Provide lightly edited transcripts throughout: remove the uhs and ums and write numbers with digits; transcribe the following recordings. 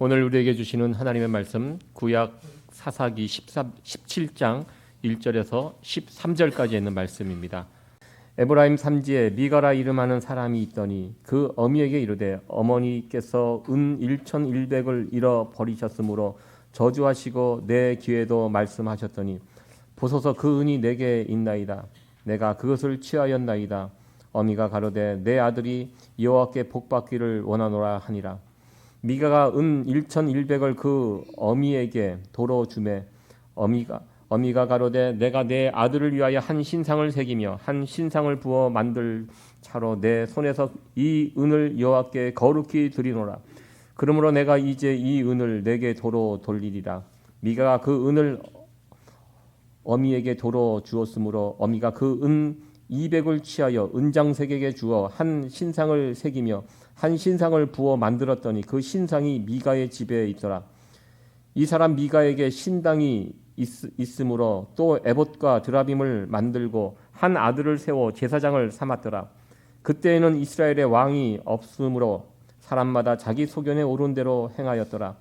오늘 우리에게 주시는 하나님의 말씀 구약 사사기 17장 1절에서 13절까지 있는 말씀입니다. 에브라임 산지에 미가라 이름하는 사람이 있더니 그 어미에게 이르되 어머니께서 은 1,100을 잃어버리셨으므로 저주하시고 내 귀에도 말씀하셨더니 보소서 그 은이 내게 있나이다. 내가 그것을 취하였나이다. 어미가 가로되 내 아들이 여호와께 복받기를 원하노라 하니라. 미가가 은 1,100을 그 어미에게 도로 주매 어미가 가로되 내가 내 아들을 위하여 한 신상을 새기며 한 신상을 부어 만들 차로 내 손에서 이 은을 여호와께 거룩히 드리노라. 그러므로 내가 이제 이 은을 내게 도로 돌리리라. 미가가 그 은을 어미에게 도로 주었으므로 어미가 그 은 200을 취하여 은장색에게 주어 한 신상을 새기며 한 신상을 부어 만들었더니 그 신상이 미가의 집에 있더라. 이 사람 미가에게 신당이 있으므로 또 에봇과 드라빔을 만들고 한 아들을 세워 제사장을 삼았더라. 그때에는 이스라엘의 왕이 없으므로 사람마다 자기 소견에 오른 대로 행하였더라.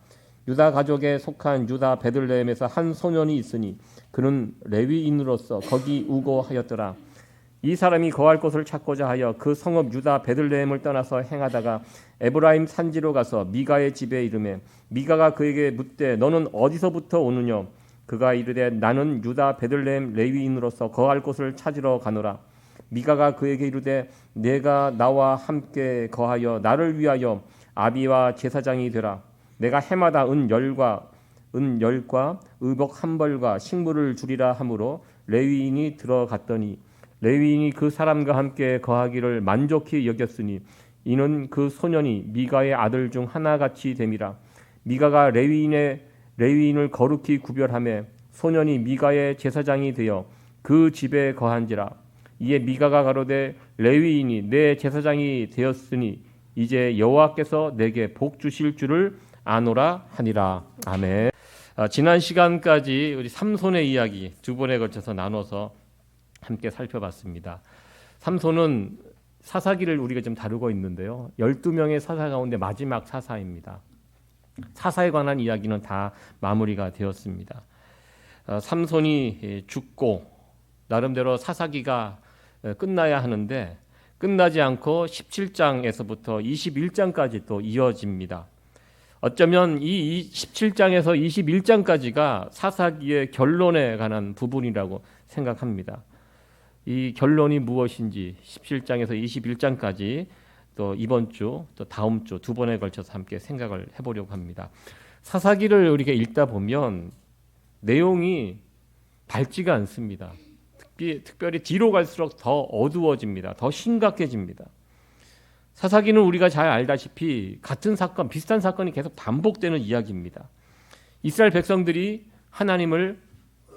유다 가족에 속한 유다 베들레헴에서 한 소년이 있으니 그는 레위인으로서 거기 우고하였더라. 이 사람이 거할 곳을 찾고자 하여 그 성읍 유다 베들레헴을 떠나서 행하다가 에브라임 산지로 가서 미가의 집에 이르매 미가가 그에게 묻되 너는 어디서부터 오느냐? 그가 이르되 나는 유다 베들레헴 레위인으로서 거할 곳을 찾으러 가노라. 미가가 그에게 이르되 내가 나와 함께 거하여 나를 위하여 아비와 제사장이 되라. 내가 해마다 은 열과 의복 한 벌과 식물을 주리라 하므로 레위인이 들어갔더니 레위인이 그 사람과 함께 거하기를 만족히 여겼으니 이는 그 소년이 미가의 아들 중 하나같이 됨이라. 미가가 레위인을 거룩히 구별하며 소년이 미가의 제사장이 되어 그 집에 거한지라. 이에 미가가 가로되 레위인이 내 제사장이 되었으니 이제 여호와께서 내게 복 주실 줄을 아노라 하니라. 아멘. 지난 시간까지 우리 삼손의 이야기 두 번에 걸쳐서 나눠서 함께 살펴봤습니다. 삼손은 사사기를 우리가 좀 다루고 있는데요. 12명의 사사 가운데 마지막 사사입니다. 사사에 관한 이야기는 다 마무리가 되었습니다. 삼손이 죽고 나름대로 사사기가 끝나야 하는데 끝나지 않고 17장에서부터 21장까지 또 이어집니다. 어쩌면 이 17장에서 21장까지가 사사기의 결론에 관한 부분이라고 생각합니다. 이 결론이 무엇인지 17장에서 21장까지 또 이번 주 또 다음 주 두 번에 걸쳐서 함께 생각을 해보려고 합니다. 사사기를 우리가 읽다 보면 내용이 밝지가 않습니다. 특별히 뒤로 갈수록 더 어두워집니다. 더 심각해집니다. 사사기는 우리가 잘 알다시피 같은 사건, 비슷한 사건이 계속 반복되는 이야기입니다. 이스라엘 백성들이 하나님을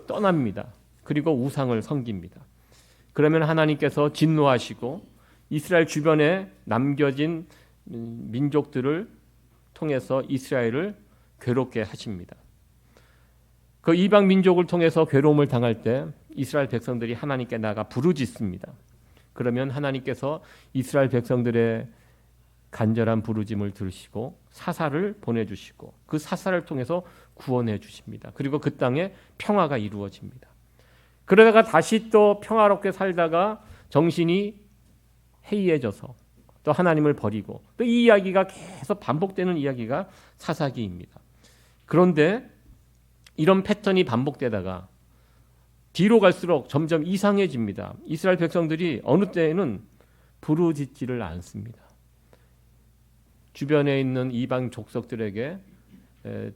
떠납니다. 그리고 우상을 섬깁니다. 그러면 하나님께서 진노하시고 이스라엘 주변에 남겨진 민족들을 통해서 이스라엘을 괴롭게 하십니다. 그 이방 민족을 통해서 괴로움을 당할 때 이스라엘 백성들이 하나님께 나아가 부르짖습니다. 그러면 하나님께서 이스라엘 백성들의 간절한 부르짐을 들으시고 사사를 보내주시고 그 사사를 통해서 구원해 주십니다. 그리고 그 땅에 평화가 이루어집니다. 그러다가 다시 또 평화롭게 살다가 정신이 해이해져서 또 하나님을 버리고 또 이 이야기가 계속 반복되는 이야기가 사사기입니다. 그런데 이런 패턴이 반복되다가 뒤로 갈수록 점점 이상해집니다. 이스라엘 백성들이 어느 때에는 부르짖지를 않습니다. 주변에 있는 이방 족속들에게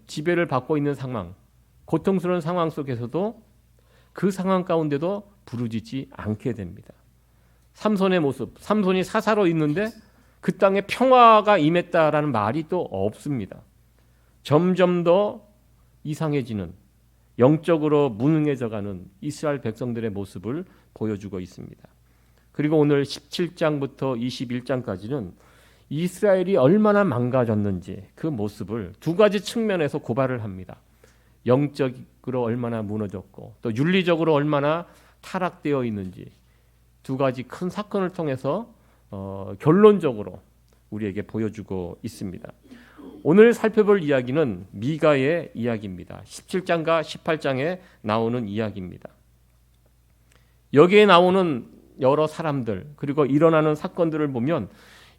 지배를 받고 있는 상황, 고통스러운 상황 속에서도 그 상황 가운데도 부르짖지 않게 됩니다. 삼손의 모습, 삼손이 사사로 있는데 그 땅에 평화가 임했다라는 말이 또 없습니다. 점점 더 이상해지는, 영적으로 무능해져가는 이스라엘 백성들의 모습을 보여주고 있습니다. 그리고 오늘 17장부터 21장까지는 이스라엘이 얼마나 망가졌는지 그 모습을 두 가지 측면에서 고발을 합니다. 영적으로 얼마나 무너졌고 또 윤리적으로 얼마나 타락되어 있는지 두 가지 큰 사건을 통해서 결론적으로 우리에게 보여주고 있습니다. 오늘 살펴볼 이야기는 미가의 이야기입니다. 17장과 18장에 나오는 이야기입니다. 여기에 나오는 여러 사람들 그리고 일어나는 사건들을 보면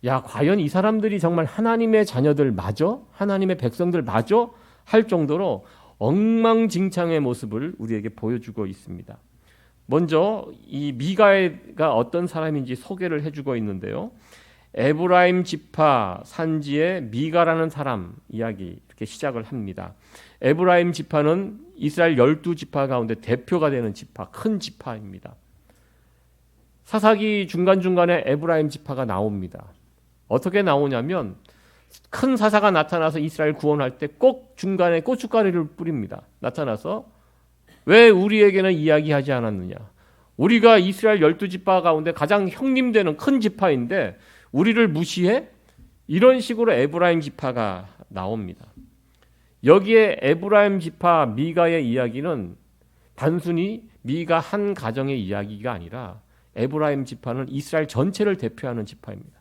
야, 과연 이 사람들이 정말 하나님의 자녀들 맞아? 하나님의 백성들 맞아? 할 정도로 엉망진창의 모습을 우리에게 보여주고 있습니다. 먼저 이 미가가 어떤 사람인지 소개를 해주고 있는데요. 에브라임 지파 산지의 미가라는 사람 이야기 이렇게 시작을 합니다. 에브라임 지파는 이스라엘 12지파 가운데 대표가 되는 지파, 큰 지파입니다. 사사기 중간중간에 에브라임 지파가 나옵니다. 어떻게 나오냐면 큰 사사가 나타나서 이스라엘 구원할 때 꼭 중간에 고춧가루를 뿌립니다. 나타나서 왜 우리에게는 이야기하지 않았느냐. 우리가 이스라엘 12지파 가운데 가장 형님되는 큰 지파인데 우리를 무시해? 이런 식으로 에브라임 지파가 나옵니다. 여기에 에브라임 지파 미가의 이야기는 단순히 미가 한 가정의 이야기가 아니라 에브라임 지파는 이스라엘 전체를 대표하는 지파입니다.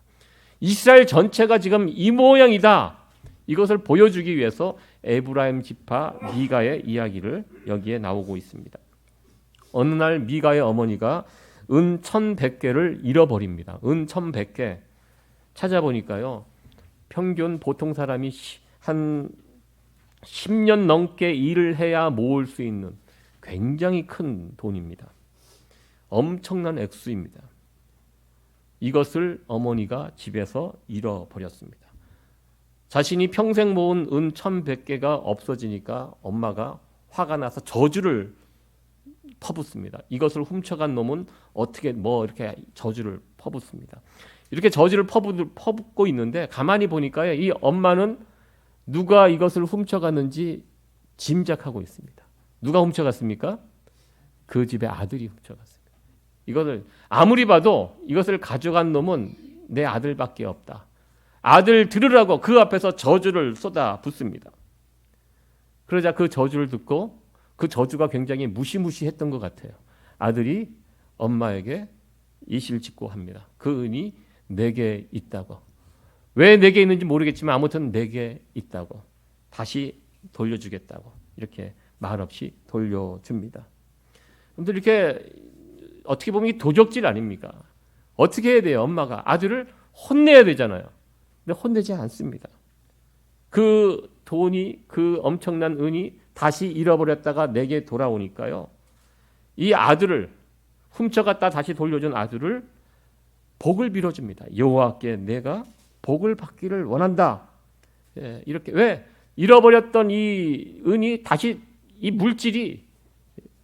이스라엘 전체가 지금 이 모양이다. 이것을 보여주기 위해서 에브라임 지파 미가의 이야기를 여기에 나오고 있습니다. 어느 날 미가의 어머니가 은 1,100개를 잃어버립니다. 은 1,100개. 찾아보니까요. 평균 보통 사람이 한 10년 넘게 일을 해야 모을 수 있는 굉장히 큰 돈입니다. 엄청난 액수입니다. 이것을 어머니가 집에서 잃어버렸습니다. 자신이 평생 모은 은 1,100개가 없어지니까 엄마가 화가 나서 저주를 퍼붓습니다. 이것을 훔쳐간 놈은 어떻게 이렇게 저주를 퍼붓습니다. 이렇게 저주를 퍼붓고 있는데 가만히 보니까요, 이 엄마는 누가 이것을 훔쳐갔는지 짐작하고 있습니다. 누가 훔쳐갔습니까? 그 집의 아들이 훔쳐갔습니다. 이것을 아무리 봐도 이것을 가져간 놈은 내 아들밖에 없다. 아들 들으라고 그 앞에서 저주를 쏟아 붓습니다. 그러자 그 저주를 듣고 그 저주가 굉장히 무시무시했던 것 같아요. 아들이 엄마에게 이실직고합니다. 그 은이 내게 있다고. 왜 내게 있는지 모르겠지만 아무튼 내게 있다고. 다시 돌려주겠다고. 이렇게 말없이 돌려줍니다. 근데 이렇게 어떻게 보면 이 도적질 아닙니까? 어떻게 해야 돼요? 엄마가 아들을 혼내야 되잖아요. 근데 혼내지 않습니다. 그 돈이, 그 엄청난 은이 다시 잃어버렸다가 내게 돌아오니까요. 이 아들을 훔쳐갔다 다시 돌려준 아들을 복을 빌어줍니다. 여호와께 내가 복을 받기를 원한다. 예, 이렇게 왜 잃어버렸던 이 은이 다시 이 물질이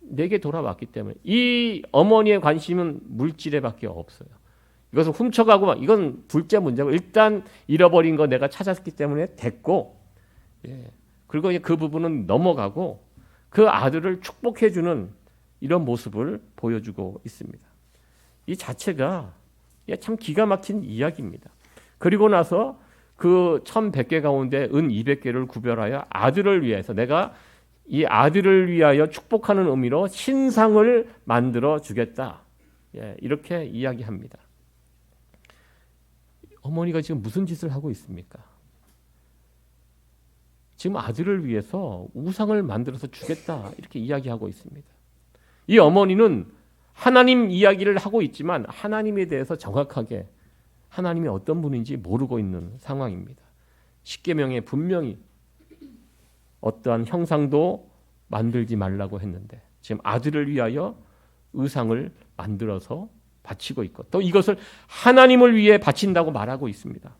내게 돌아왔기 때문에 이 어머니의 관심은 물질에밖에 없어요. 이것을 훔쳐가고 이건 둘째 문제고 일단 잃어버린 거 내가 찾았기 때문에 됐고, 예, 그리고 그 부분은 넘어가고 그 아들을 축복해주는 이런 모습을 보여주고 있습니다. 이 자체가 참 기가 막힌 이야기입니다. 그리고 나서 그 1,100개 가운데 은 200개를 구별하여 아들을 위해서 내가 이 아들을 위하여 축복하는 의미로 신상을 만들어 주겠다. 예, 이렇게 이야기합니다. 어머니가 지금 무슨 짓을 하고 있습니까? 지금 아들을 위해서 우상을 만들어서 주겠다. 이렇게 이야기하고 있습니다. 이 어머니는 하나님 이야기를 하고 있지만 하나님에 대해서 정확하게 하나님이 어떤 분인지 모르고 있는 상황입니다. 십계명에 분명히 어떠한 형상도 만들지 말라고 했는데 지금 아들을 위하여 의상을 만들어서 바치고 있고 또 이것을 하나님을 위해 바친다고 말하고 있습니다.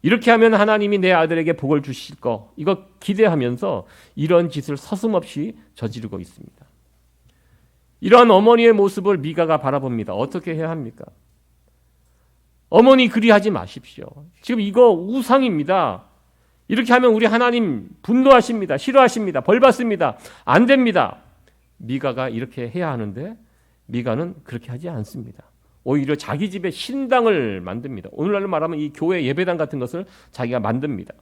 이렇게 하면 하나님이 내 아들에게 복을 주실 거 이거 기대하면서 이런 짓을 서슴없이 저지르고 있습니다. 이러한 어머니의 모습을 미가가 바라봅니다. 어떻게 해야 합니까? 어머니 그리하지 마십시오. 지금 이거 우상입니다. 이렇게 하면 우리 하나님 분노하십니다. 싫어하십니다. 벌 받습니다. 안 됩니다. 미가가 이렇게 해야 하는데 미가는 그렇게 하지 않습니다. 오히려 자기 집에 신당을 만듭니다. 오늘날로 말하면 이 교회 예배당 같은 것을 자기가 만듭니다.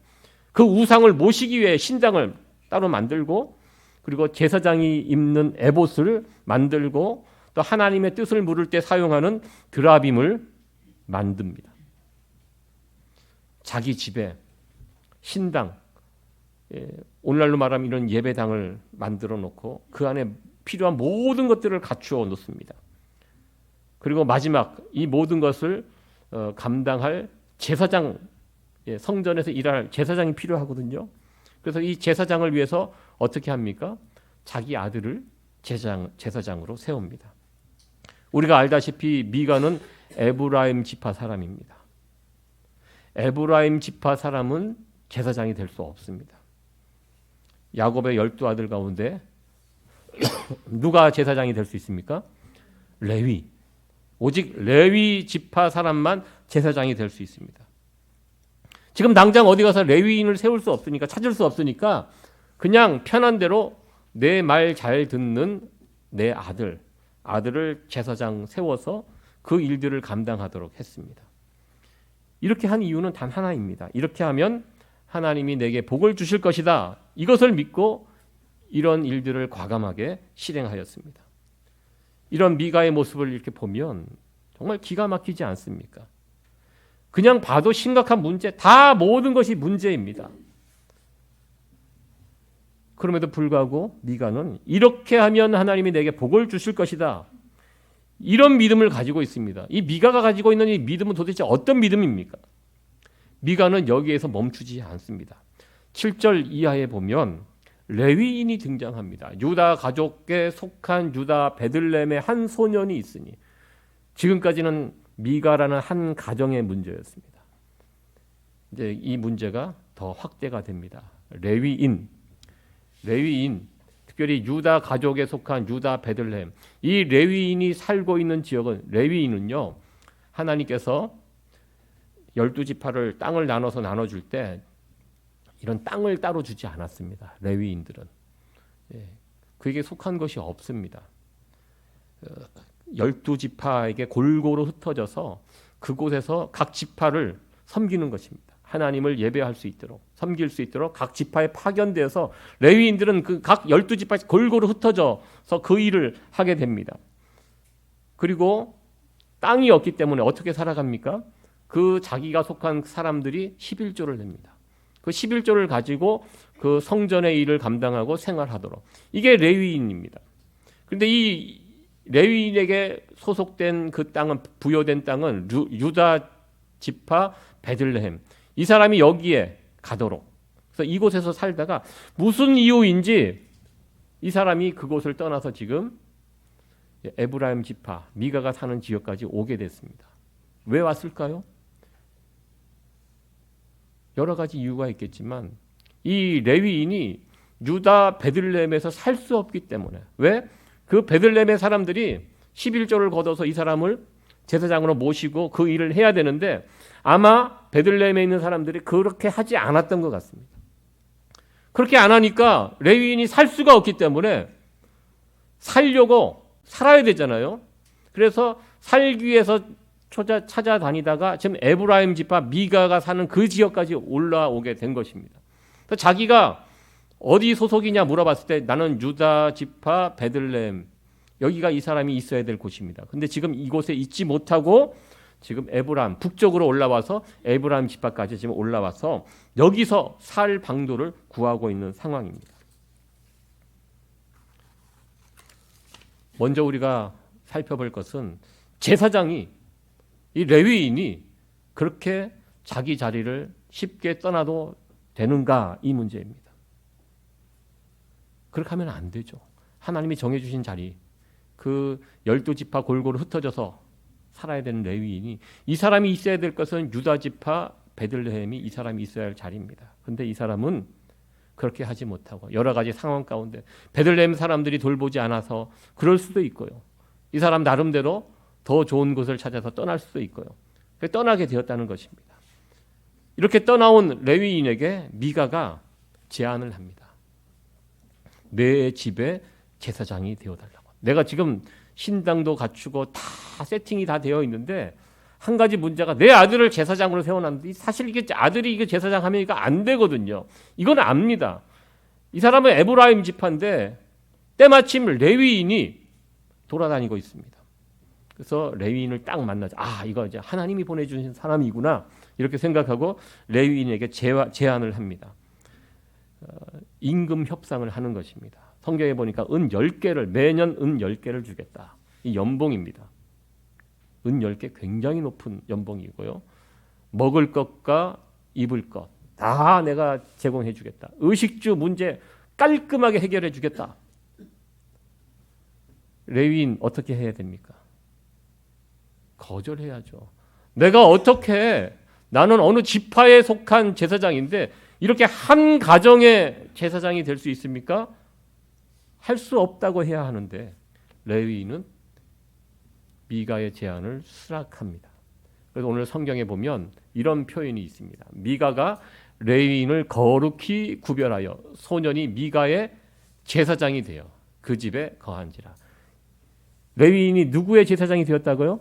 그 우상을 모시기 위해 신당을 따로 만들고 그리고 제사장이 입는 에봇을 만들고 또 하나님의 뜻을 물을 때 사용하는 드라빔을 만듭니다. 자기 집에 신당, 오늘날로 말하면 이런 예배당을 만들어 놓고 그 안에 필요한 모든 것들을 갖추어 놓습니다. 그리고 마지막 이 모든 것을 감당할 제사장, 성전에서 일할 제사장이 필요하거든요. 그래서 이 제사장을 위해서 어떻게 합니까? 자기 아들을 제사장으로 세웁니다. 우리가 알다시피 미가는 에브라임 지파 사람입니다. 에브라임 지파 사람은 제사장이 될 수 없습니다. 야곱의 12아들 가운데 누가 제사장이 될 수 있습니까? 레위. 오직 레위 지파 사람만 제사장이 될 수 있습니다. 지금 당장 어디 가서 레위인을 세울 수 없으니까, 찾을 수 없으니까 그냥 편한 대로 내 말 잘 듣는 내 아들을 제사장 세워서 그 일들을 감당하도록 했습니다. 이렇게 한 이유는 단 하나입니다. 이렇게 하면 하나님이 내게 복을 주실 것이다. 이것을 믿고 이런 일들을 과감하게 실행하였습니다. 이런 미가의 모습을 이렇게 보면 정말 기가 막히지 않습니까? 그냥 봐도 심각한 문제, 다 모든 것이 문제입니다. 그럼에도 불구하고 미가는 이렇게 하면 하나님이 내게 복을 주실 것이다. 이런 믿음을 가지고 있습니다. 이 미가가 가지고 있는 이 믿음은 도대체 어떤 믿음입니까? 미가는 여기에서 멈추지 않습니다. 7절 이하에 보면 레위인이 등장합니다. 유다 가족에 속한 유다 베들레헴의 한 소년이 있으니, 지금까지는 미가라는 한 가정의 문제였습니다. 이제 이 문제가 더 확대가 됩니다. 레위인, 특별히 유다 가족에 속한 유다 베들레헴, 이 레위인이 살고 있는 지역은, 레위인은요, 하나님께서 12지파를 땅을 나눠줄 때 이런 땅을 따로 주지 않았습니다. 레위인들은 그에게 속한 것이 없습니다. 12지파에게 골고루 흩어져서 그곳에서 각 지파를 섬기는 것입니다. 하나님을 예배할 수 있도록, 섬길 수 있도록 각 지파에 파견되어서 레위인들은 그 각 12지파에 골고루 흩어져서 그 일을 하게 됩니다. 그리고 땅이 없기 때문에 어떻게 살아갑니까? 그 자기가 속한 사람들이 11조를 냅니다. 그 11조를 가지고 그 성전의 일을 감당하고 생활하도록. 이게 레위인입니다. 그런데 이 레위인에게 소속된 그 땅은, 부여된 땅은 유다 지파 베들레헴. 이 사람이 여기에 가도록. 그래서 이곳에서 살다가 무슨 이유인지 이 사람이 그곳을 떠나서 지금 에브라임 지파, 미가가 사는 지역까지 오게 됐습니다. 왜 왔을까요? 여러 가지 이유가 있겠지만 이 레위인이 유다 베들레헴에서 살 수 없기 때문에. 왜? 그 베들레헴의 사람들이 11조를 걷어서 이 사람을 제사장으로 모시고 그 일을 해야 되는데 아마 베들레헴에 있는 사람들이 그렇게 하지 않았던 것 같습니다. 그렇게 안 하니까 레위인이 살 수가 없기 때문에 살려고 살아야 되잖아요. 그래서 살기 위해서 찾아다니다가 지금 에브라임 지파 미가가 사는 그 지역까지 올라오게 된 것입니다. 자기가 어디 소속이냐 물어봤을 때 나는 유다 지파 베들레헴, 여기가 이 사람이 있어야 될 곳입니다. 근데 지금 이곳에 있지 못하고 지금 에브라임 북쪽으로 올라와서 에브라임 지파까지 지금 올라와서 여기서 살 방도를 구하고 있는 상황입니다. 먼저 우리가 살펴볼 것은 제사장이, 이 레위인이 그렇게 자기 자리를 쉽게 떠나도 되는가, 이 문제입니다. 그렇게 하면 안 되죠. 하나님이 정해주신 자리, 그 12지파 골고루 흩어져서 살아야 되는 레위인이, 이 사람이 있어야 될 것은 유다 지파 베들레헴이 이 사람이 있어야 할 자리입니다. 그런데 이 사람은 그렇게 하지 못하고 여러 가지 상황 가운데 베들레헴 사람들이 돌보지 않아서 그럴 수도 있고요. 이 사람 나름대로 더 좋은 곳을 찾아서 떠날 수도 있고요. 떠나게 되었다는 것입니다. 이렇게 떠나온 레위인에게 미가가 제안을 합니다. 내 집에 제사장이 되어달라고. 내가 지금 신당도 갖추고 다 세팅이 다 되어 있는데 한 가지 문제가, 내 아들을 제사장으로 세워놨는데 사실 이게 아들이 이게 제사장 하면 이거 안 되거든요. 이건 압니다. 이 사람은 에브라임 지파인데 때마침 레위인이 돌아다니고 있습니다. 그래서 레위인을 딱 만나죠. 아, 이거 이제 하나님이 보내주신 사람이구나. 이렇게 생각하고 레위인에게 제안을 합니다. 임금 협상을 하는 것입니다. 성경에 보니까 은 10개를 매년 은 10개를 주겠다. 이 연봉입니다. 은 10개 굉장히 높은 연봉이고요. 먹을 것과 입을 것 다 내가 제공해 주겠다. 의식주 문제 깔끔하게 해결해 주겠다. 레위인 어떻게 해야 됩니까? 거절해야죠. 내가 어떻게 나는 어느 지파에 속한 제사장인데 이렇게 한 가정의 제사장이 될 수 있습니까? 할 수 없다고 해야 하는데 레위인은 미가의 제안을 수락합니다. 그래서 오늘 성경에 보면 이런 표현이 있습니다. 미가가 레위인을 거룩히 구별하여 소년이 미가의 제사장이 되어 그 집에 거한지라. 레위인이 누구의 제사장이 되었다고요?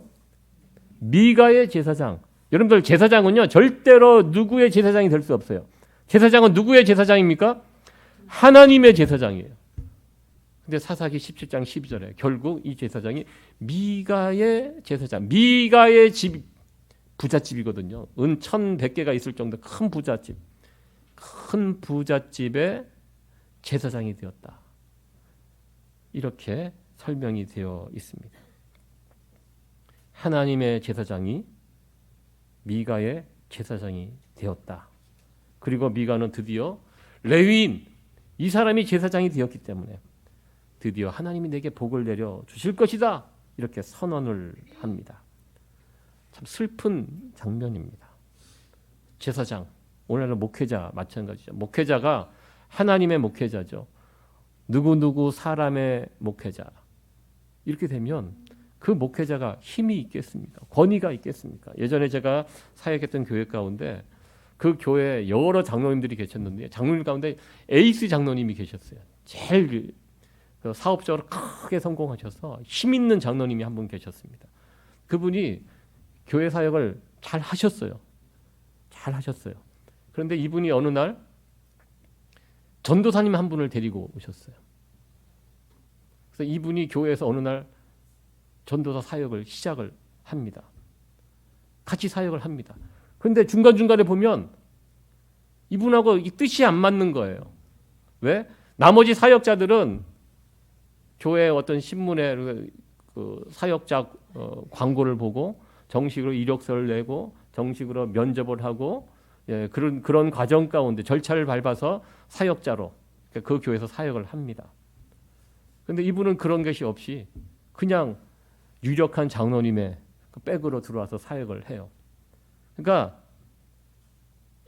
미가의 제사장. 여러분들 제사장은요 절대로 누구의 제사장이 될 수 없어요. 제사장은 누구의 제사장입니까? 하나님의 제사장이에요. 근데 사사기 17장 12절에 결국 이 제사장이 미가의 제사장, 미가의 집, 부잣집이거든요. 은 1100개가 있을 정도 큰 부잣집, 큰 부잣집의 제사장이 되었다. 이렇게 설명이 되어 있습니다. 하나님의 제사장이 미가의 제사장이 되었다. 그리고 미가는 드디어 레위인, 이 사람이 제사장이 되었기 때문에 드디어 하나님이 내게 복을 내려 주실 것이다. 이렇게 선언을 합니다. 참 슬픈 장면입니다. 제사장, 오늘날 목회자 마찬가지죠. 목회자가 하나님의 목회자죠. 누구누구 사람의 목회자. 이렇게 되면 그 목회자가 힘이 있겠습니까? 권위가 있겠습니까? 예전에 제가 사역했던 교회 가운데 그 교회에 여러 장로님들이 계셨는데 장로님 가운데 에이스 장로님이 계셨어요. 제일 사업적으로 크게 성공하셔서 힘 있는 장로님이 한 분 계셨습니다. 그분이 교회 사역을 잘 하셨어요. 잘 하셨어요. 그런데 이분이 어느 날 전도사님 한 분을 데리고 오셨어요. 그래서 이분이 교회에서 어느 날 전도사 사역을 시작을 합니다. 같이 사역을 합니다. 그런데 중간중간에 보면 이분하고 이 뜻이 안 맞는 거예요. 왜? 나머지 사역자들은 교회 어떤 신문에 그 사역자 광고를 보고 정식으로 이력서를 내고 정식으로 면접을 하고 그런 과정 가운데 절차를 밟아서 사역자로 그 교회에서 사역을 합니다. 그런데 이분은 그런 것이 없이 그냥 유력한 장로님의 그 백으로 들어와서 사역을 해요. 그러니까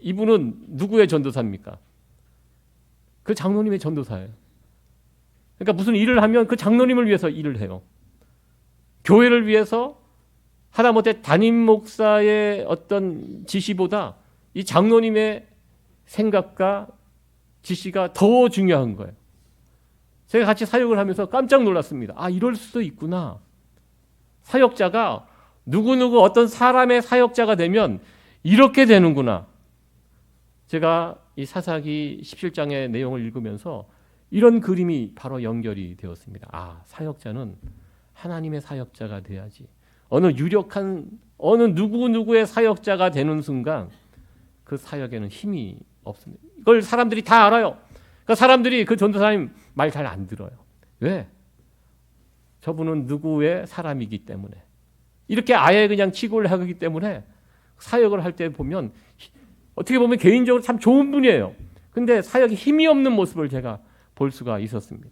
이분은 누구의 전도사입니까? 그 장로님의 전도사예요. 그러니까 무슨 일을 하면 그 장로님을 위해서 일을 해요. 교회를 위해서 하다못해 담임 목사의 어떤 지시보다 이 장로님의 생각과 지시가 더 중요한 거예요. 제가 같이 사역을 하면서 깜짝 놀랐습니다. 아, 이럴 수도 있구나. 사역자가 누구누구 어떤 사람의 사역자가 되면 이렇게 되는구나. 제가 이 사사기 17장의 내용을 읽으면서 이런 그림이 바로 연결이 되었습니다. 아, 사역자는 하나님의 사역자가 돼야지. 어느 유력한 어느 누구누구의 사역자가 되는 순간 그 사역에는 힘이 없습니다. 이걸 사람들이 다 알아요. 그러니까 사람들이 그 전도사님 말 잘 안 들어요. 왜? 저분은 누구의 사람이기 때문에. 이렇게 아예 그냥 치고를 하기 때문에 사역을 할 때 보면 어떻게 보면 개인적으로 참 좋은 분이에요. 근데 사역에 힘이 없는 모습을 제가 볼 수가 있었습니다.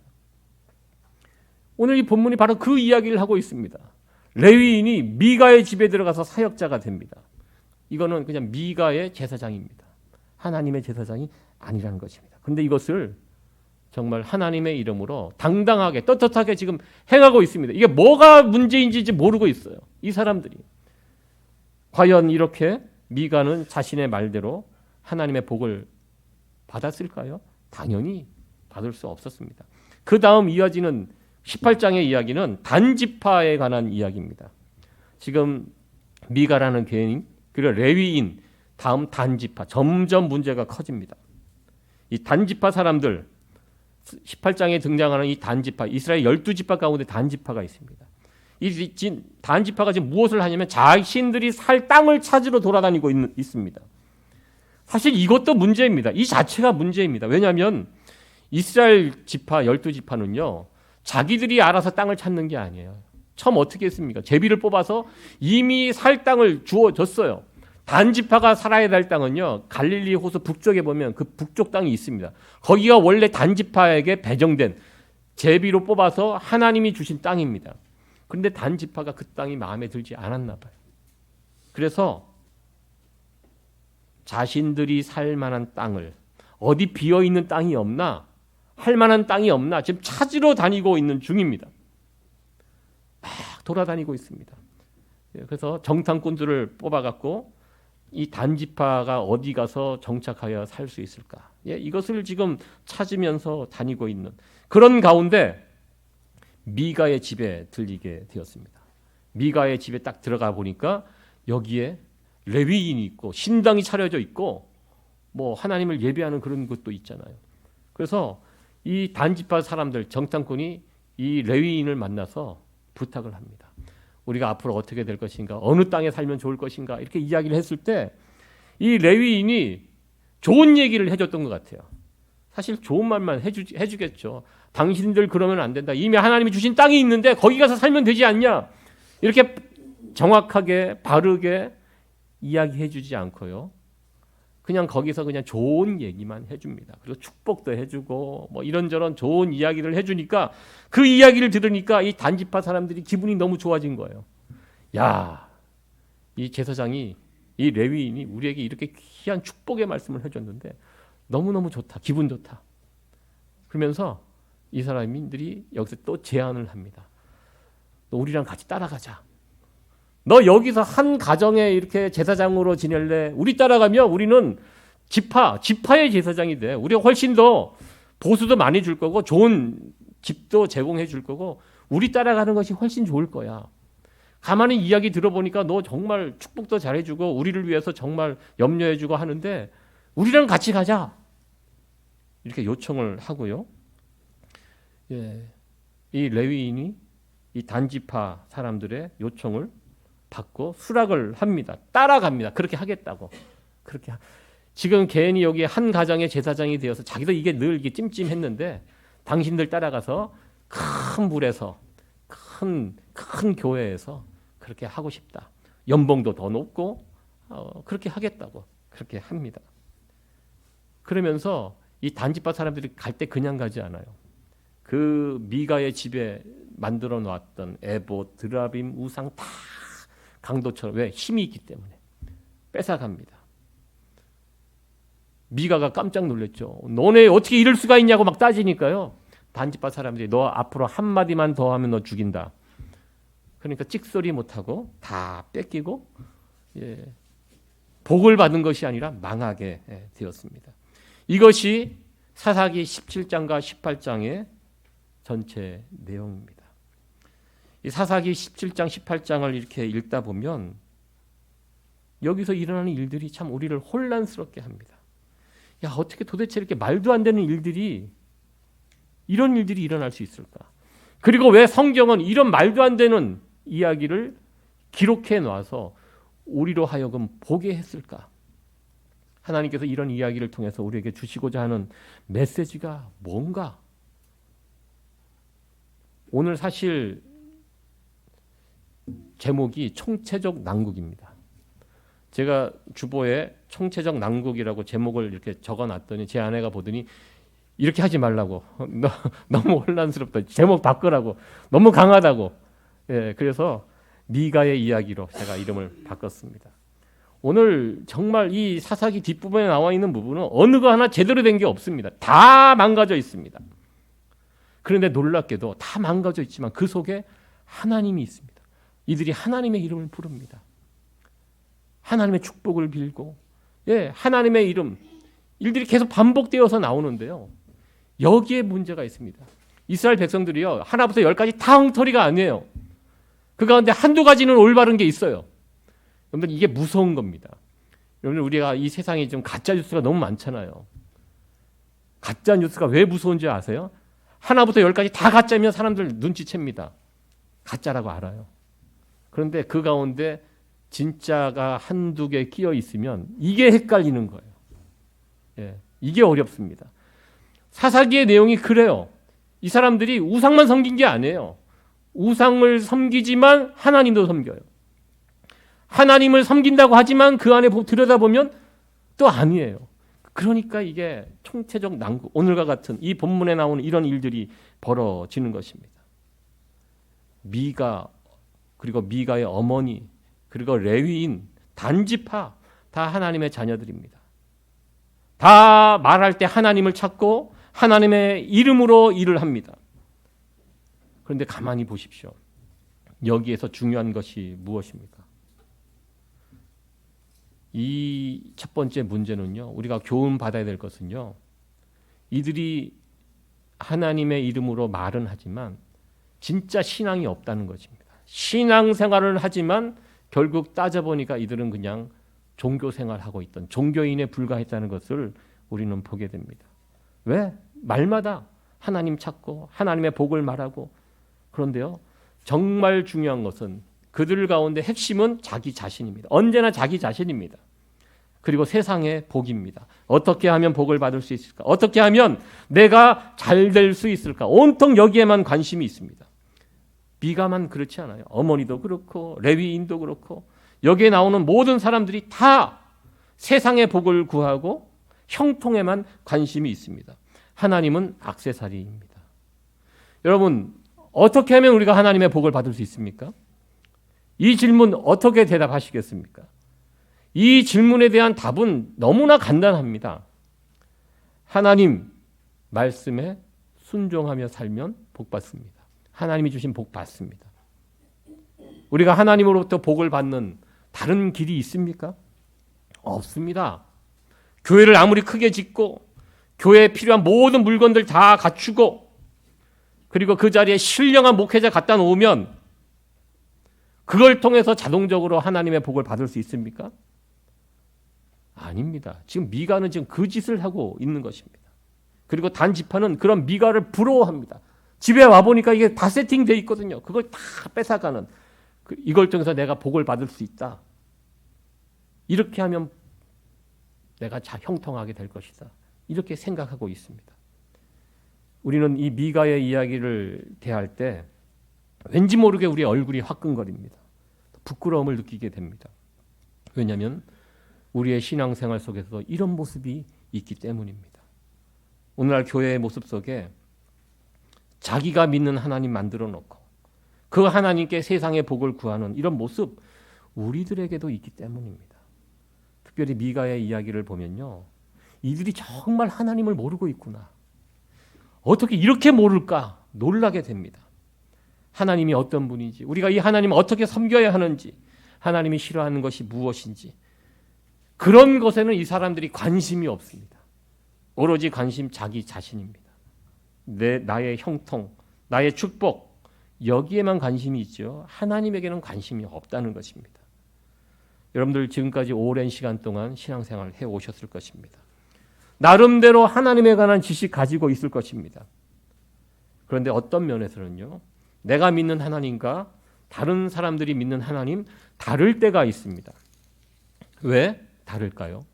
오늘 이 본문이 바로 그 이야기를 하고 있습니다. 레위인이 미가의 집에 들어가서 사역자가 됩니다. 이거는 그냥 미가의 제사장입니다. 하나님의 제사장이 아니라는 것입니다. 그런데 이것을 정말 하나님의 이름으로 당당하게 떳떳하게 지금 행하고 있습니다. 이게 뭐가 문제인지 모르고 있어요. 이 사람들이. 과연 이렇게 미가는 자신의 말대로 하나님의 복을 받았을까요? 당연히 받을 수 없었습니다. 그 다음 이어지는 18장의 이야기는 단지파에 관한 이야기입니다. 지금 미가라는 개인 그리고 레위인 다음 단지파 점점 문제가 커집니다. 이 단지파 사람들 18장에 등장하는 이 단지파 이스라엘 12지파 가운데 단지파가 있습니다. 이 단지파가 지금 무엇을 하냐면 자신들이 살 땅을 찾으러 돌아다니고 있습니다. 사실 이것도 문제입니다. 이 자체가 문제입니다. 왜냐하면 이스라엘 지파 12지파는요. 자기들이 알아서 땅을 찾는 게 아니에요. 처음 어떻게 했습니까? 제비를 뽑아서 이미 살 땅을 주어줬어요. 단지파가 살아야 될 땅은요. 갈릴리 호수 북쪽에 보면 그 북쪽 땅이 있습니다. 거기가 원래 단지파에게 배정된 제비로 뽑아서 하나님이 주신 땅입니다. 그런데 단지파가 그 땅이 마음에 들지 않았나 봐요. 그래서 자신들이 살 만한 땅을 어디 비어있는 땅이 없나? 할 만한 땅이 없나? 지금 찾으러 다니고 있는 중입니다. 막 돌아다니고 있습니다. 그래서 정탐꾼들을 뽑아갖고 이 단지파가 어디 가서 정착하여 살 수 있을까? 이것을 지금 찾으면서 다니고 있는 그런 가운데 미가의 집에 들리게 되었습니다. 미가의 집에 딱 들어가 보니까 여기에 레위인이 있고 신당이 차려져 있고 뭐 하나님을 예배하는 그런 것도 있잖아요. 그래서 이 단지파 사람들 정탐꾼이 이 레위인을 만나서 부탁을 합니다. 우리가 앞으로 어떻게 될 것인가, 어느 땅에 살면 좋을 것인가 이렇게 이야기를 했을 때 이 레위인이 좋은 얘기를 해줬던 것 같아요. 사실 좋은 말만 해주겠죠. 당신들 그러면 안 된다. 이미 하나님이 주신 땅이 있는데 거기 가서 살면 되지 않냐. 이렇게 정확하게 바르게 이야기해주지 않고요. 그냥 거기서 그냥 좋은 얘기만 해줍니다. 그리고 축복도 해주고 뭐 이런저런 좋은 이야기를 해주니까 그 이야기를 들으니까 이 단지파 사람들이 기분이 너무 좋아진 거예요. 야, 이 제사장이 이 레위인이 우리에게 이렇게 귀한 축복의 말씀을 해줬는데 너무너무 좋다. 기분 좋다. 그러면서 이 사람들이 여기서 또 제안을 합니다. 너 우리랑 같이 따라가자. 너 여기서 한 가정에 이렇게 제사장으로 지낼래? 우리 따라가면 우리는 지파의 제사장이 돼. 우리가 훨씬 더 보수도 많이 줄 거고 좋은 집도 제공해 줄 거고 우리 따라가는 것이 훨씬 좋을 거야. 가만히 이야기 들어보니까 너 정말 축복도 잘해주고 우리를 위해서 정말 염려해주고 하는데 우리랑 같이 가자. 이렇게 요청을 하고요. 예, 이 레위인이 이 단지파 사람들의 요청을 받고 수락을 합니다. 따라갑니다. 그렇게 하겠다고. 그렇게 지금 괜히 여기 한 가정의 제사장이 되어서 자기도 이게 늘 이게 찜찜했는데 당신들 따라가서 큰 물에서 큰 교회에서 그렇게 하고 싶다. 연봉도 더 높고 그렇게 하겠다고 그렇게 합니다. 그러면서 이 단지파 사람들이 갈 때 그냥 가지 않아요. 그 미가의 집에 만들어 놨던 에봇, 드라빔, 우상 다 강도처럼 왜 힘이 있기 때문에 뺏어갑니다. 미가가 깜짝 놀랐죠. 너네 어떻게 이럴 수가 있냐고 막 따지니까요. 단지파 사람들이 너 앞으로 한마디만 더 하면 너 죽인다. 그러니까 찍소리 못하고 다 뺏기고 복을 받은 것이 아니라 망하게 되었습니다. 이것이 사사기 17장과 18장의 전체 내용입니다. 이 사사기 17장, 18장을 이렇게 읽다 보면 여기서 일어나는 일들이 참 우리를 혼란스럽게 합니다. 야, 어떻게 도대체 이렇게 말도 안 되는 일들이 이런 일들이 일어날 수 있을까? 그리고 왜 성경은 이런 말도 안 되는 이야기를 기록해 놔서 우리로 하여금 보게 했을까? 하나님께서 이런 이야기를 통해서 우리에게 주시고자 하는 메시지가 뭔가? 오늘 사실 제목이 총체적 난국입니다. 제가 주보에 총체적 난국이라고 제목을 이렇게 적어놨더니 제 아내가 보더니 이렇게 하지 말라고. 너무 혼란스럽다. 제목 바꾸라고. 너무 강하다고. 그래서 미가의 이야기로 제가 이름을 바꿨습니다. 오늘 정말 이 사사기 뒷부분에 나와 있는 부분은 어느 거 하나 제대로 된 게 없습니다. 다 망가져 있습니다. 그런데 놀랍게도 다 망가져 있지만 그 속에 하나님이 있습니다. 이들이 하나님의 이름을 부릅니다. 하나님의 축복을 빌고 하나님의 이름 일들이 계속 반복되어서 나오는데요. 여기에 문제가 있습니다. 이스라엘 백성들이요. 하나부터 10까지 다 엉터리가 아니에요. 그 가운데 한두 가지는 올바른 게 있어요. 여러분들 이게 무서운 겁니다. 여러분들 우리가 이 세상에 좀 가짜 뉴스가 너무 많잖아요. 가짜 뉴스가 왜 무서운지 아세요? 하나부터 10까지 다 가짜면 사람들 눈치챕니다. 가짜라고 알아요. 그런데 그 가운데 진짜가 한두 개 끼어 있으면 이게 헷갈리는 거예요. 예, 이게 어렵습니다. 사사기의 내용이 그래요. 이 사람들이 우상만 섬긴 게 아니에요. 우상을 섬기지만 하나님도 섬겨요. 하나님을 섬긴다고 하지만 그 안에 들여다보면 또 아니에요. 그러니까 이게 총체적 난국, 오늘과 같은 이 본문에 나오는 이런 일들이 벌어지는 것입니다. 미가, 그리고 미가의 어머니, 그리고 레위인, 단지파 다 하나님의 자녀들입니다. 다 말할 때 하나님을 찾고 하나님의 이름으로 일을 합니다. 그런데 가만히 보십시오. 여기에서 중요한 것이 무엇입니까? 이 첫 번째 문제는요, 우리가 교훈 받아야 될 것은요, 이들이 하나님의 이름으로 말은 하지만 진짜 신앙이 없다는 것입니다. 신앙생활을 하지만 결국 따져보니까 이들은 그냥 종교생활하고 있던 종교인에 불과했다는 것을 우리는 보게 됩니다. 왜? 말마다 하나님 찾고 하나님의 복을 말하고. 그런데요, 정말 중요한 것은 그들 가운데 핵심은 자기 자신입니다. 언제나 자기 자신입니다. 그리고 세상의 복입니다. 어떻게 하면 복을 받을 수 있을까? 어떻게 하면 내가 잘 될 수 있을까? 온통 여기에만 관심이 있습니다. 미가만 그렇지 않아요. 어머니도 그렇고 레위인도 그렇고 여기에 나오는 모든 사람들이 다 세상의 복을 구하고 형통에만 관심이 있습니다. 하나님은 액세서리입니다. 여러분, 어떻게 하면 우리가 하나님의 복을 받을 수 있습니까? 이 질문 어떻게 대답하시겠습니까? 이 질문에 대한 답은 너무나 간단합니다. 하나님 말씀에 순종하며 살면 복 받습니다. 하나님이 주신 복 받습니다. 우리가 하나님으로부터 복을 받는 다른 길이 있습니까? 없습니다. 교회를 아무리 크게 짓고 교회에 필요한 모든 물건들 다 갖추고 그리고 그 자리에 신령한 목회자 갖다 놓으면 그걸 통해서 자동적으로 하나님의 복을 받을 수 있습니까? 아닙니다. 지금 미가는 지금 그 짓을 하고 있는 것입니다. 그리고 단지파는 그런 미가를 부러워합니다. 집에 와보니까 이게 다 세팅되어 있거든요. 그걸 다 뺏어가는, 이걸 통해서 내가 복을 받을 수 있다. 이렇게 하면 내가 형통하게 될 것이다. 이렇게 생각하고 있습니다. 우리는 이 미가의 이야기를 대할 때 왠지 모르게 우리의 얼굴이 화끈거립니다. 부끄러움을 느끼게 됩니다. 왜냐하면 우리의 신앙생활 속에서 이런 모습이 있기 때문입니다. 오늘날 교회의 모습 속에 자기가 믿는 하나님 만들어 놓고 그 하나님께 세상의 복을 구하는 이런 모습 우리들에게도 있기 때문입니다. 특별히 미가의 이야기를 보면요, 이들이 정말 하나님을 모르고 있구나. 어떻게 이렇게 모를까 놀라게 됩니다. 하나님이 어떤 분인지, 우리가 이 하나님을 어떻게 섬겨야 하는지, 하나님이 싫어하는 것이 무엇인지, 그런 것에는 이 사람들이 관심이 없습니다. 오로지 관심 자기 자신입니다. 나의 형통, 나의 축복, 여기에만 관심이 있죠. 하나님에게는 관심이 없다는 것입니다. 여러분들 지금까지 오랜 시간 동안 신앙생활을 해오셨을 것입니다. 나름대로 하나님에 관한 지식 가지고 있을 것입니다. 그런데 어떤 면에서는요, 내가 믿는 하나님과 다른 사람들이 믿는 하나님 다를 때가 있습니다. 왜 다를까요?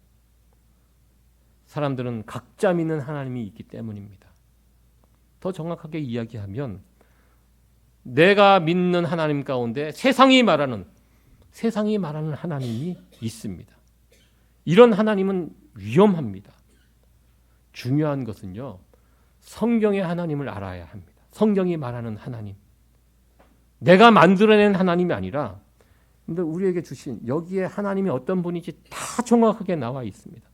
사람들은 각자 믿는 하나님이 있기 때문입니다. 더 정확하게 이야기하면 내가 믿는 하나님 가운데 세상이 말하는 하나님이 있습니다. 이런 하나님은 위험합니다. 중요한 것은요, 성경의 하나님을 알아야 합니다. 성경이 말하는 하나님, 내가 만들어낸 하나님이 아니라 근데 우리에게 주신 여기에 하나님이 어떤 분인지 다 정확하게 나와 있습니다.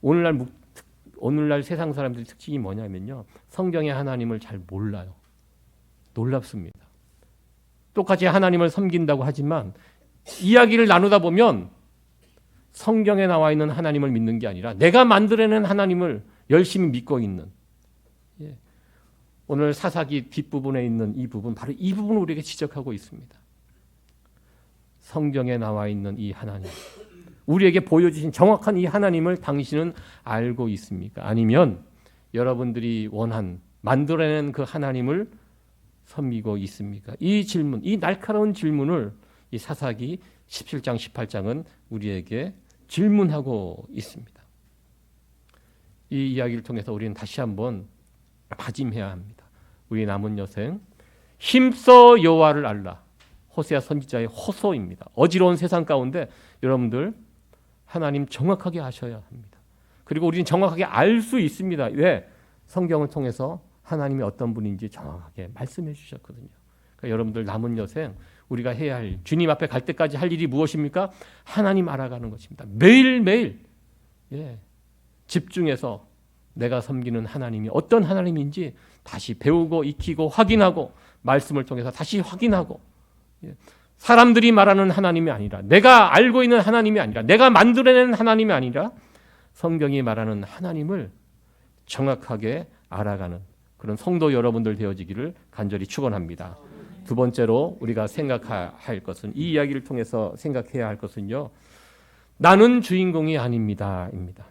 오늘날 세상 사람들의 특징이 뭐냐면요, 성경의 하나님을 잘 몰라요. 놀랍습니다. 똑같이 하나님을 섬긴다고 하지만 이야기를 나누다 보면 성경에 나와 있는 하나님을 믿는 게 아니라 내가 만들어낸 하나님을 열심히 믿고 있는, 오늘 사사기 뒷부분에 있는 이 부분, 바로 이 부분을 우리에게 지적하고 있습니다. 성경에 나와 있는 이 하나님, 우리에게 보여주신 정확한 이 하나님을 당신은 알고 있습니까? 아니면 여러분들이 원한 만들어낸 그 하나님을 섬기고 있습니까? 이 질문, 이 날카로운 질문을 이 사사기 17장 18장은 우리에게 질문하고 있습니다. 이 이야기를 통해서 우리는 다시 한번 다짐해야 합니다. 우리 남은 여생 힘써 여호와를 알라. 호세아 선지자의 호소입니다. 어지러운 세상 가운데 여러분들 하나님 정확하게 아셔야 합니다. 그리고 우리는 정확하게 알 수 있습니다. 왜? 성경을 통해서 하나님이 어떤 분인지 정확하게 말씀해 주셨거든요. 그러니까 여러분들 남은 여생 우리가 해야 할, 주님 앞에 갈 때까지 할 일이 무엇입니까? 하나님 알아가는 것입니다. 매일매일 집중해서 내가 섬기는 하나님이 어떤 하나님인지 다시 배우고 익히고 확인하고 말씀을 통해서 다시 확인하고, 사람들이 말하는 하나님이 아니라, 내가 알고 있는 하나님이 아니라, 내가 만들어낸 하나님이 아니라 성경이 말하는 하나님을 정확하게 알아가는 그런 성도 여러분들 되어지기를 간절히 축원합니다. 두 번째로 우리가 생각할 것은, 이 이야기를 통해서 생각해야 할 것은요, 나는 주인공이 아닙니다입니다.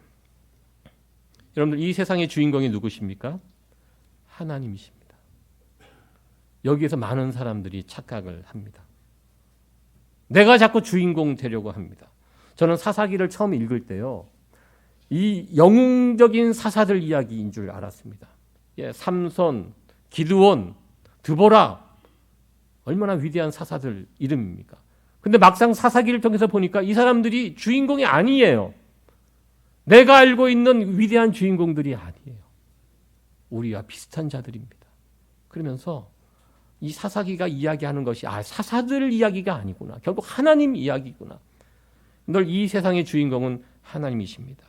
여러분들 이 세상의 주인공이 누구십니까? 하나님이십니다. 여기에서 많은 사람들이 착각을 합니다. 내가 자꾸 주인공 되려고 합니다. 저는 사사기를 처음 읽을 때요, 이 영웅적인 사사들 이야기인 줄 알았습니다. 삼손, 기드온, 드보라, 얼마나 위대한 사사들 이름입니까? 근데 막상 사사기를 통해서 보니까 이 사람들이 주인공이 아니에요. 내가 알고 있는 위대한 주인공들이 아니에요. 우리와 비슷한 자들입니다. 그러면서 이 사사기가 이야기하는 것이 사사들 이야기가 아니구나. 결국 하나님 이야기구나. 늘 이 세상의 주인공은 하나님이십니다.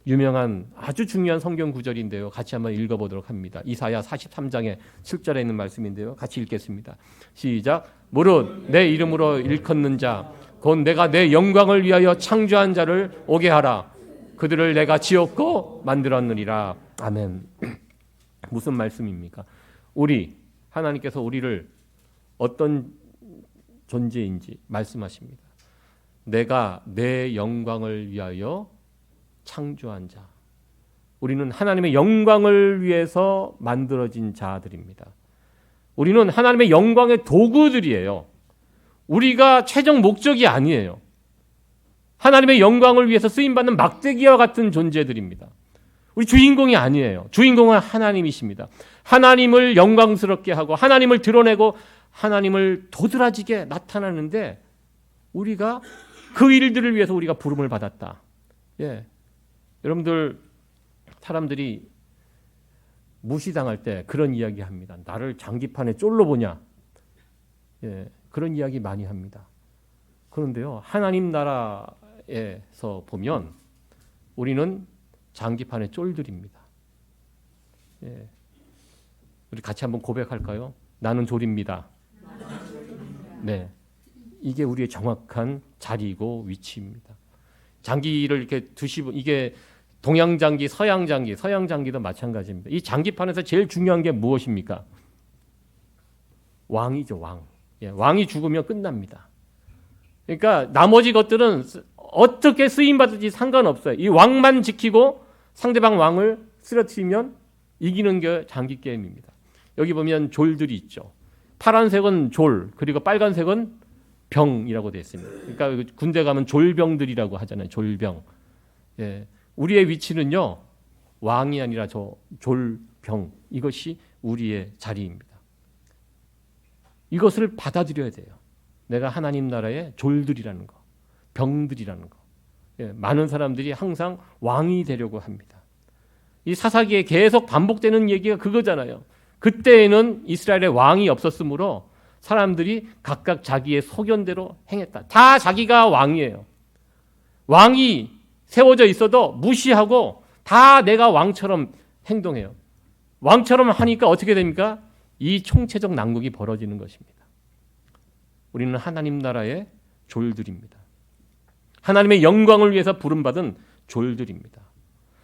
유명한 아주 중요한 성경 구절인데요. 같이 한번 읽어보도록 합니다. 이사야 43장의 7절에 있는 말씀인데요. 같이 읽겠습니다. 시작. 무릇 내 이름으로 일컫는 자, 곧 내가 내 영광을 위하여 창조한 자를 오게 하라. 그들을 내가 지었고 만들었느니라. 아멘. 무슨 말씀입니까? 하나님께서 우리를 어떤 존재인지 말씀하십니다. 내가 내 영광을 위하여 창조한 자. 우리는 하나님의 영광을 위해서 만들어진 자들입니다. 우리는 하나님의 영광의 도구들이에요. 우리가 최종 목적이 아니에요. 하나님의 영광을 위해서 쓰임받는 막대기와 같은 존재들입니다. 우리 주인공이 아니에요. 주인공은 하나님이십니다. 하나님을 영광스럽게 하고 하나님을 드러내고 하나님을 도드라지게 나타나는데, 우리가 그 일들을 위해서 우리가 부름을 받았다. 여러분들, 사람들이 무시당할 때 그런 이야기 합니다. 나를 장기판에 쫄로 보냐. 그런 이야기 많이 합니다. 그런데요, 하나님 나라에서 보면 우리는 장기판의 쫄들입니다. 우리 같이 한번 고백할까요? 나는 졸입니다. 네, 이게 우리의 정확한 자리이고 위치입니다. 장기를 이렇게 두시고, 이게 동양 장기, 서양 장기, 서양 장기도 마찬가지입니다. 이 장기판에서 제일 중요한 게 무엇입니까? 왕이죠, 왕. 왕이 죽으면 끝납니다. 그러니까 나머지 것들은 어떻게 쓰임 받을지 상관없어요. 이 왕만 지키고 상대방 왕을 쓰러뜨리면 이기는 게 장기 게임입니다. 여기 보면 졸들이 있죠. 파란색은 졸, 그리고 빨간색은 병이라고 되어 있습니다. 그러니까 군대 가면 졸병들이라고 하잖아요. 졸병. 우리의 위치는요, 왕이 아니라 저 졸병, 이것이 우리의 자리입니다. 이것을 받아들여야 돼요. 내가 하나님 나라의 졸들이라는 거, 병들이라는 거. 많은 사람들이 항상 왕이 되려고 합니다. 이 사사기에 계속 반복되는 얘기가 그거잖아요. 그때에는 이스라엘의 왕이 없었으므로 사람들이 각각 자기의 소견대로 행했다. 다 자기가 왕이에요. 왕이 세워져 있어도 무시하고 다 내가 왕처럼 행동해요. 왕처럼 하니까 어떻게 됩니까? 이 총체적 난국이 벌어지는 것입니다. 우리는 하나님 나라의 졸들입니다. 하나님의 영광을 위해서 부름받은 졸들입니다.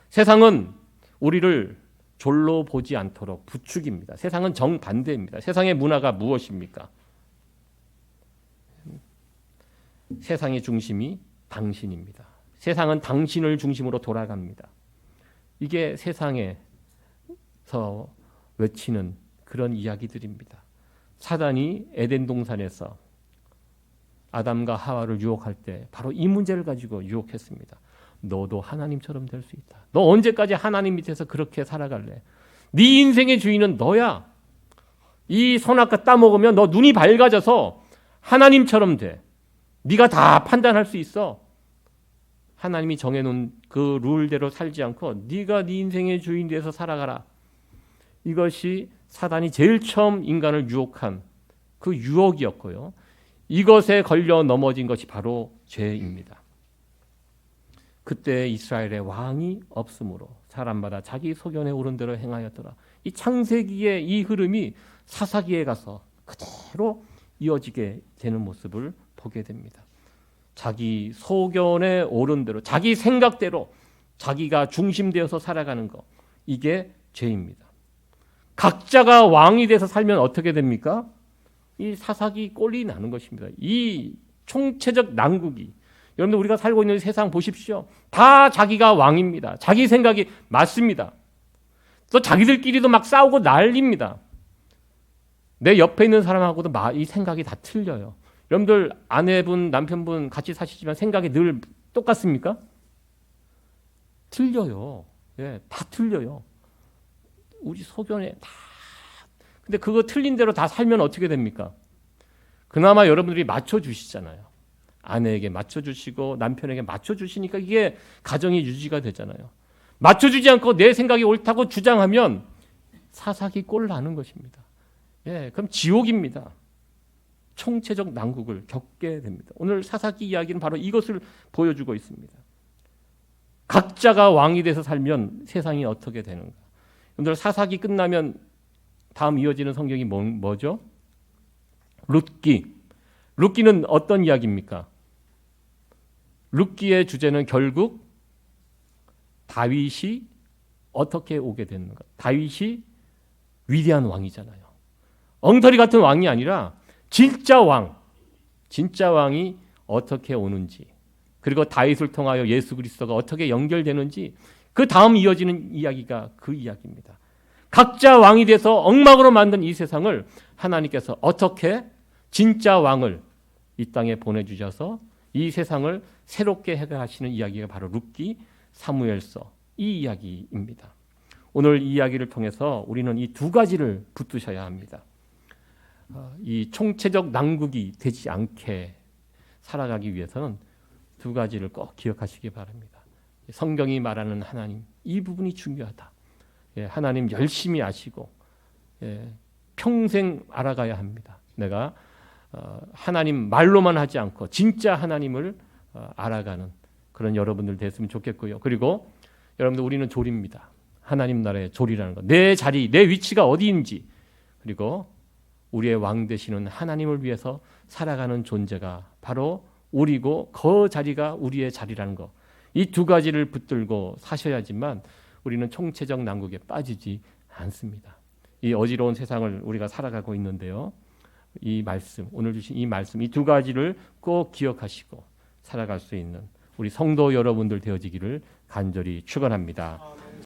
세상은 우리를 졸로 보지 않도록 부추깁니다. 세상은 정반대입니다. 세상의 문화가 무엇입니까? 세상의 중심이 당신입니다. 세상은 당신을 중심으로 돌아갑니다. 이게 세상에서 외치는 그런 이야기들입니다. 사단이 에덴 동산에서 아담과 하와를 유혹할 때 바로 이 문제를 가지고 유혹했습니다. 너도 하나님처럼 될 수 있다. 너 언제까지 하나님 밑에서 그렇게 살아갈래? 네 인생의 주인은 너야. 이 선악과 따먹으면 너 눈이 밝아져서 하나님처럼 돼. 네가 다 판단할 수 있어. 하나님이 정해놓은 그 룰대로 살지 않고 네가 네 인생의 주인 돼서 살아가라. 이것이 사단이 제일 처음 인간을 유혹한 그 유혹이었고요. 이것에 걸려 넘어진 것이 바로 죄입니다. 그때 이스라엘의 왕이 없으므로 사람마다 자기 소견에 오른 대로 행하였더라. 이 창세기의 이 흐름이 사사기에 가서 그대로 이어지게 되는 모습을 보게 됩니다. 자기 소견에 오른 대로, 자기 생각대로 자기가 중심되어서 살아가는 것, 이게 죄입니다. 각자가 왕이 돼서 살면 어떻게 됩니까? 이 사사기 꼴이 나는 것입니다. 이 총체적 난국이, 여러분들 우리가 살고 있는 세상 보십시오. 다 자기가 왕입니다. 자기 생각이 맞습니다. 또 자기들끼리도 막 싸우고 난립니다. 내 옆에 있는 사람하고도 이 생각이 다 틀려요. 여러분들 아내분, 남편분 같이 사시지만 생각이 늘 똑같습니까? 틀려요. 예, 다 틀려요. 우리 소견에 다. 근데 그거 틀린 대로 다 살면 어떻게 됩니까? 그나마 여러분들이 맞춰주시잖아요. 아내에게 맞춰주시고 남편에게 맞춰주시니까 이게 가정이 유지가 되잖아요. 맞춰주지 않고 내 생각이 옳다고 주장하면 사사기 꼴 나는 것입니다. 예, 그럼 지옥입니다. 총체적 난국을 겪게 됩니다. 오늘 사사기 이야기는 바로 이것을 보여주고 있습니다. 각자가 왕이 돼서 살면 세상이 어떻게 되는가? 여러분들 사사기 끝나면 다음 이어지는 성경이 뭐죠? 룻기. 룻기는 어떤 이야기입니까? 룻기의 주제는 결국 다윗이 어떻게 오게 됐는가? 다윗이 위대한 왕이잖아요. 엉터리 같은 왕이 아니라 진짜 왕이 어떻게 오는지, 그리고 다윗을 통하여 예수 그리스도가 어떻게 연결되는지, 그 다음 이어지는 이야기가 그 이야기입니다. 각자 왕이 돼서 엉망으로 만든 이 세상을 하나님께서 어떻게 진짜 왕을 이 땅에 보내주셔서 이 세상을 새롭게 해가시는 이야기가 바로 룻기, 사무엘서 이 이야기입니다. 오늘 이 이야기를 통해서 우리는 이 두 가지를 붙드셔야 합니다. 이 총체적 난국이 되지 않게 살아가기 위해서는 두 가지를 꼭 기억하시기 바랍니다. 성경이 말하는 하나님, 이 부분이 중요하다. 하나님 열심히 아시고 평생 알아가야 합니다. 내가 하나님 말로만 하지 않고 진짜 하나님을 알아가는 그런 여러분들 됐으면 좋겠고요. 그리고 여러분들 우리는 조리입니다. 하나님 나라의 조리라는 것. 내 자리, 내 위치가 어디인지, 그리고 우리의 왕 되시는 하나님을 위해서 살아가는 존재가 바로 우리고 그 자리가 우리의 자리라는 것. 이 두 가지를 붙들고 사셔야지만 우리는 총체적 난국에 빠지지 않습니다. 이 어지러운 세상을 우리가 살아가고 있는데요. 이 말씀, 오늘 주신 이 말씀, 이 두 가지를 꼭 기억하시고 살아갈 수 있는 우리 성도 여러분들 되어지기를 간절히 축원합니다.